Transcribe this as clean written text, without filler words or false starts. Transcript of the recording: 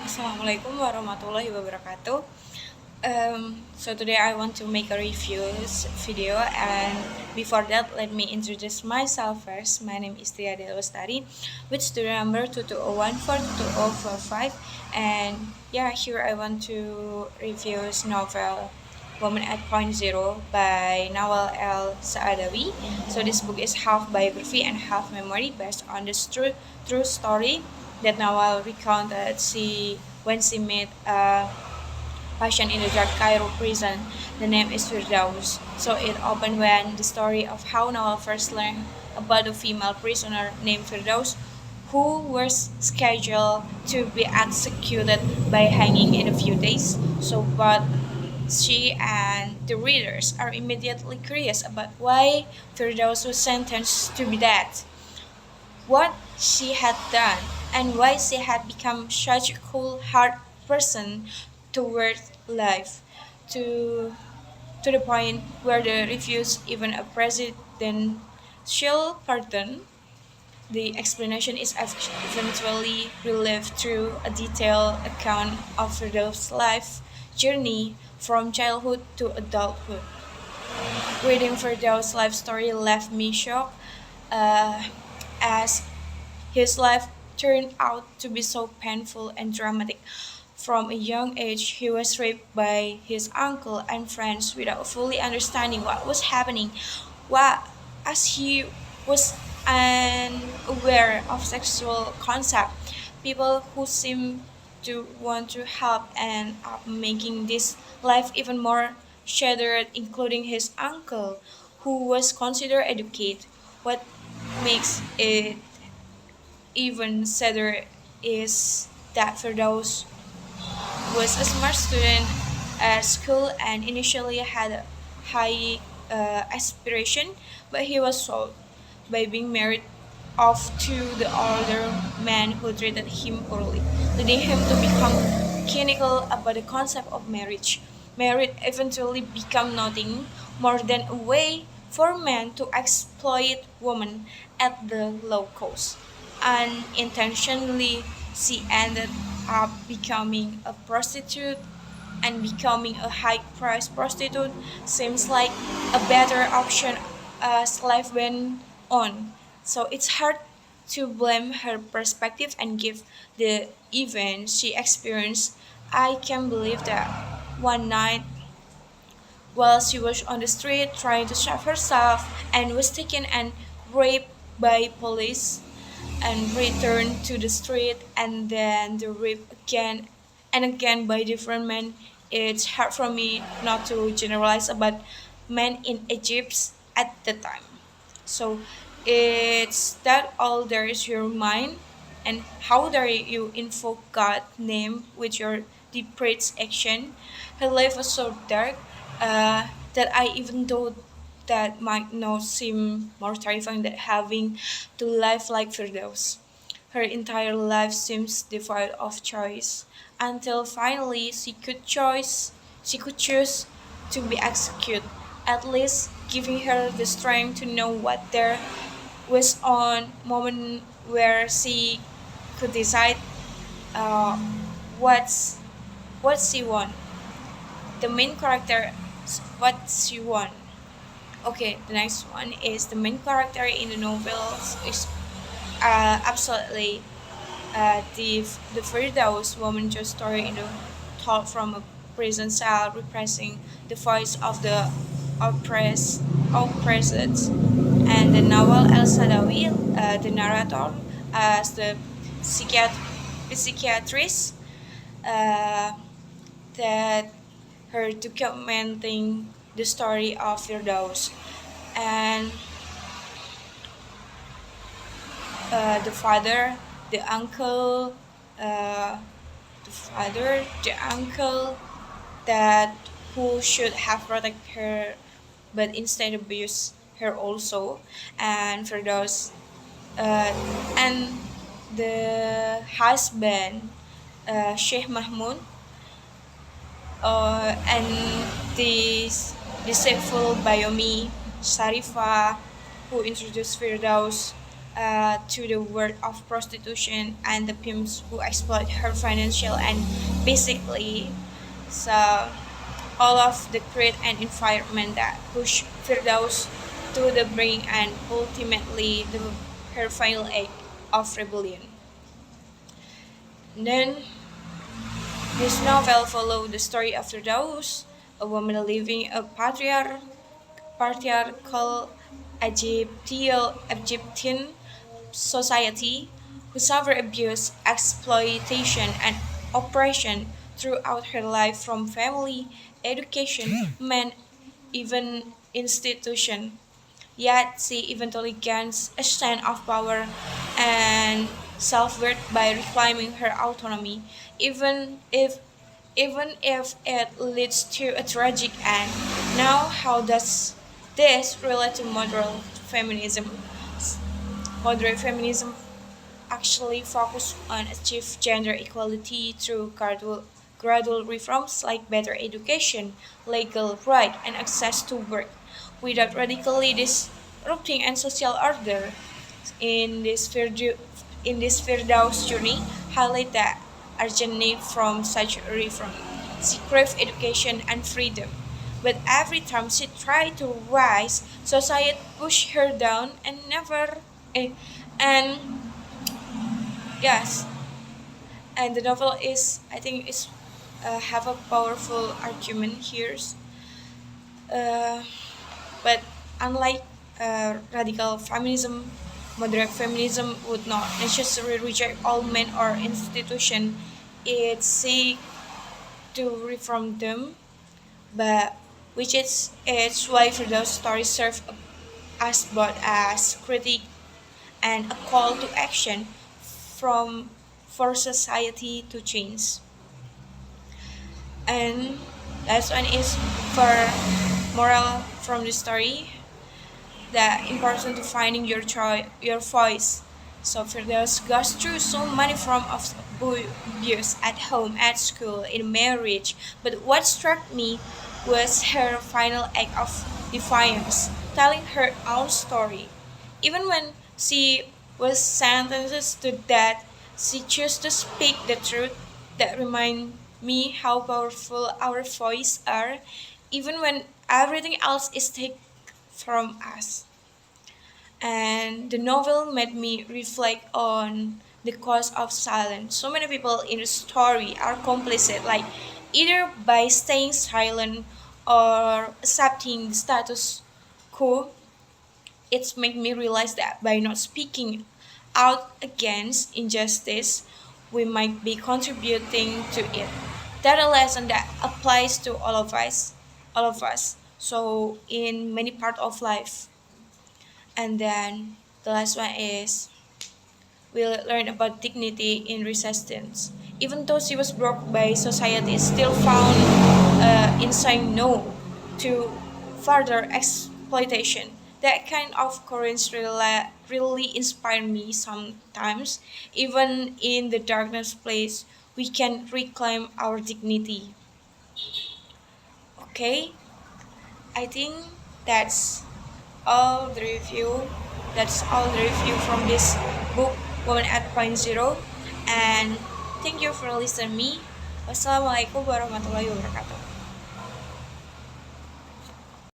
Assalamualaikum warahmatullahi wabarakatuh. So today I want to make a reviews video, and before that let me introduce myself first. My name is Tia Delostari with student number 220142045, and yeah, here I want to review his novel Woman at Point Zero by Nawal Saadawi. So this book is half biography and half memory based on the true story that Nawal recounted when she met a patient in the dark Cairo prison. The name is Firdaus. So it opened when the story of how Nawal first learned about a female prisoner named Firdaus who was scheduled to be executed by hanging in a few days. So but she and the readers are immediately curious about why Firdaus was sentenced to be dead, what she had done, and why she had become such a cool hearted person toward life, to to the point where they refused even a presidential pardon. The explanation is eventually relieved through a detailed account of Rudolph's life journey from childhood to adulthood. Reading Firdaus' life story left me shocked, uh, as his life turned out to be so painful and dramatic. From a young age, he was raped by his uncle and friends without fully understanding what was happening. What, as he was unaware of sexual contact, people who seemed to want to help and up making this life even more shattered, including his uncle, who was considered educated. What makes it even sadder is that Firdaus was a smart student at school and initially had a high aspiration, but he was sold by being married off to the older man who treated him poorly, leading him to become cynical about the concept of marriage. Marriage eventually became nothing more than a way for men to exploit women at the low cost. Unintentionally, she ended up becoming a prostitute, and becoming a high priced prostitute seems like a better option as life went on. So it's hard to blame her perspective and give the event she experienced. I can believe that one night while she was on the street trying to save herself and was taken and raped by police and returned to the street and then the rape again and again by different men. It's hard for me not to generalize about men in Egypt at the time. So it's that all there is your mind, and how dare you invoke God name with your depraved action. Her life was so dark that I even thought that might not seem more terrifying than having to live like Firdaus. Her entire life seems devoid of choice until finally she could choose to be executed, at least giving her the strength to know what there was on moment where she could decide uh, what's what she want. The main character, what she want. Okay, the next one is the main character in the novels is absolutely the Firdaus woman just story in the told from a prison cell repressing the voice of the oppressed, and the Nawal El Sadawi, the narrator, as the psychiatrist, uh, that her documenting the story of Firdaus, and the father, the uncle, uh, the uncle that who should have protected her, but instead abused her also, and for those, uh, and the husband, Sheikh Mahmoud, and this deceitful Bayomi Sharifa, who introduced Firdaus to the world of prostitution and the pimps who exploit her financial and basically so all of the create an environment that push Firdaus to the brink and ultimately her final act of rebellion. Then this novel followed the story of Firdaus, a woman living a patriarchal Egyptian society who suffered abuse, exploitation, and oppression throughout her life from family, education, men, even institution. Yet she eventually gains a sense of power and self-worth by reclaiming her autonomy, even if even if it leads to a tragic end. Now, how does this relate to modern feminism? Modern feminism actually focus on achieve gender equality through gradual reforms like better education, legal right, and access to work, without radically disrupting and social order. In this Firdaus journey, highlight the urgent need from such a reform. She craved education and freedom. But every time she tried to rise, society pushed her down and never eh, and yes, and the novel is I think is have a powerful argument here, uh, but unlike radical feminism, moderate feminism would not necessarily reject all men or institution. It seeks to reform them, but which is it's why for those stories serve as both as critique and a call to action from for society to change. And last one is for moral from the story that important to finding your voice. So Firdaus goes through so many forms of abuse at home, at school, in marriage. But what struck me was her final act of defiance, telling her own story. Even when she was sentenced to death, she chose to speak the truth. That remind me how powerful our voices are, even when everything else is taken from us. And the novel made me reflect on the cost of silence. So many people in the story are complicit, like either by staying silent or accepting the status quo. It's made me realize that by not speaking out against injustice, we might be contributing to it. That a lesson that applies to all of us. So in many part of life. And then the last one is we'll learn about dignity in resistance. Even though she was broke by society, still found in saying no to further exploitation. That kind of courage really inspired me sometimes. Even in the darkest place, we can reclaim our dignity. Okay, I think that's all the review. That's all the review from this book, Woman at Point Zero. And thank you for listening me. Wassalamualaikum warahmatullahi wabarakatuh.